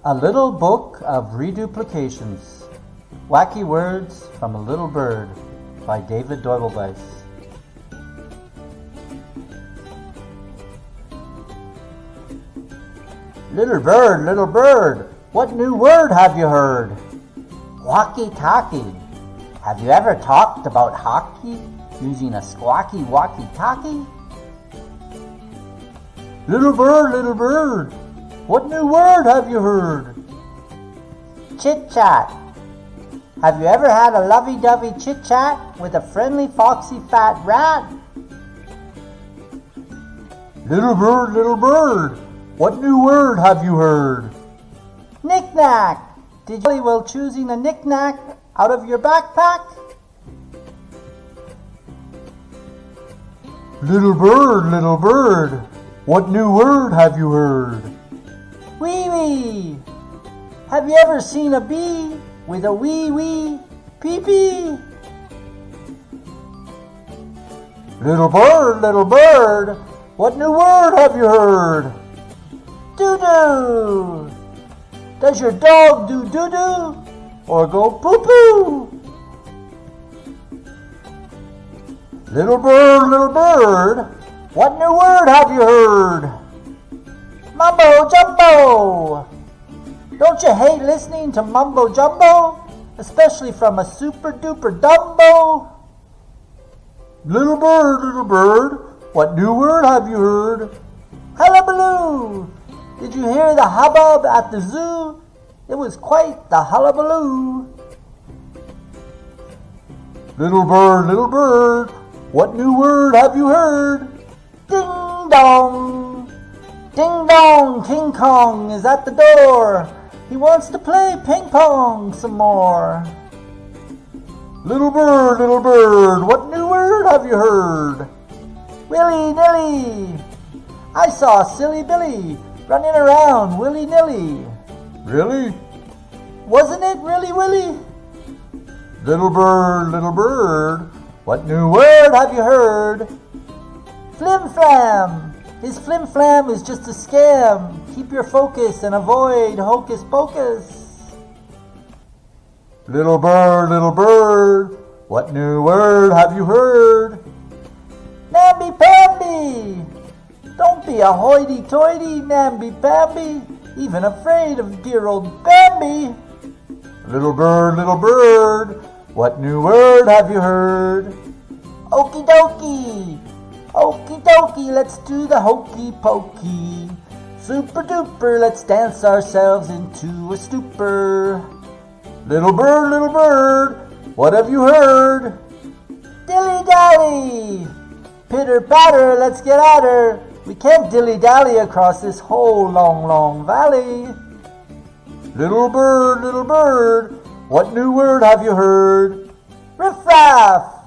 A Little Book of Reduplications. Wacky Words from a Little Bird by David Doibelweiss. Little bird, what new word have you heard? Walkie-talkie. Have you ever talked about hockey using a squawky walkie-talkie? Little bird, what new word have you heard? Chit-chat. Have you ever had a lovey-dovey chit-chat with a friendly foxy fat rat? Little bird, what new word have you heard? Knick-knack. Did you well choosing a knick-knack out of your backpack? Little bird, what new word have you heard? Wee-wee. Have you ever seen a bee with a wee-wee pee-pee? Little bird, what new word have you heard? Doo-doo. Does your dog do doo-doo or go poo-poo? Little bird, what new word have you heard? Mumbo-jumbo. Don't you hate listening to mumbo-jumbo, especially from a super-duper Dumbo? Little bird, what new word have you heard? Hullabaloo. Did you hear the hubbub at the zoo? It was quite the hullabaloo. Little bird, what new word have you heard? Ding dong. Ding dong, King Kong is at the door. He wants to play ping pong some more. Little bird, what new word have you heard? Willy-nilly. I saw Silly Billy running around willy-nilly. Really? Wasn't it really Willy? Little bird, what new word have you heard? Flim-flam. His flim-flam is just a scam. Keep your focus and avoid hocus pocus. Little bird, what new word have you heard? Namby-pamby. Don't be a hoity-toity, namby-pamby, even afraid of dear old Bambi. Little bird, what new word have you heard? Okey-dokey. Okey-dokey, let's do the hokey-pokey. Super-duper, let's dance ourselves into a stupor. Little bird, what have you heard? Dilly-dally. Pitter-patter, let's get at her. We can't dilly-dally across this whole long valley. Little bird, what new word have you heard? Riff-raff.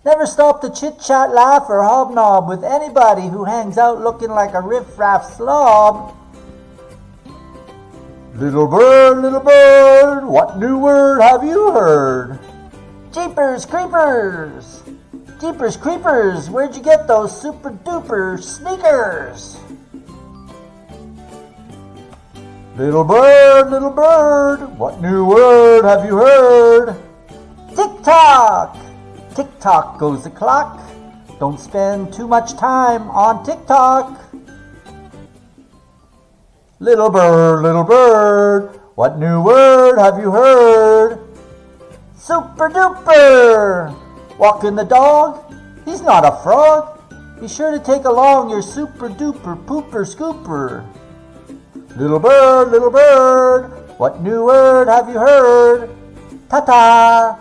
Never stop to chit-chat, laugh, or hobnob with anybody who hangs out looking like a riff-raff slob. Little bird, what new word have you heard? Jeepers creepers. Jeepers creepers, where'd you get those super-duper sneakers? Little bird, what new word have you heard? Tick-tock. Tick-tock goes the clock. Don't spend too much time on TikTok. Little bird, what new word have you heard? Super-duper. Walking the dog? He's not a frog. Be sure to take along your super-duper pooper-scooper. Little bird, what new word have you heard? Ta-ta.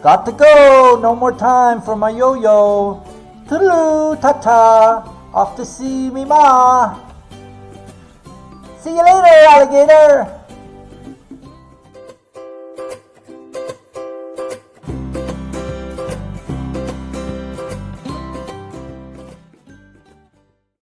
Got to go, no more time for my yo-yo. Toodaloo, ta-ta, off to see me ma. See you later, alligator.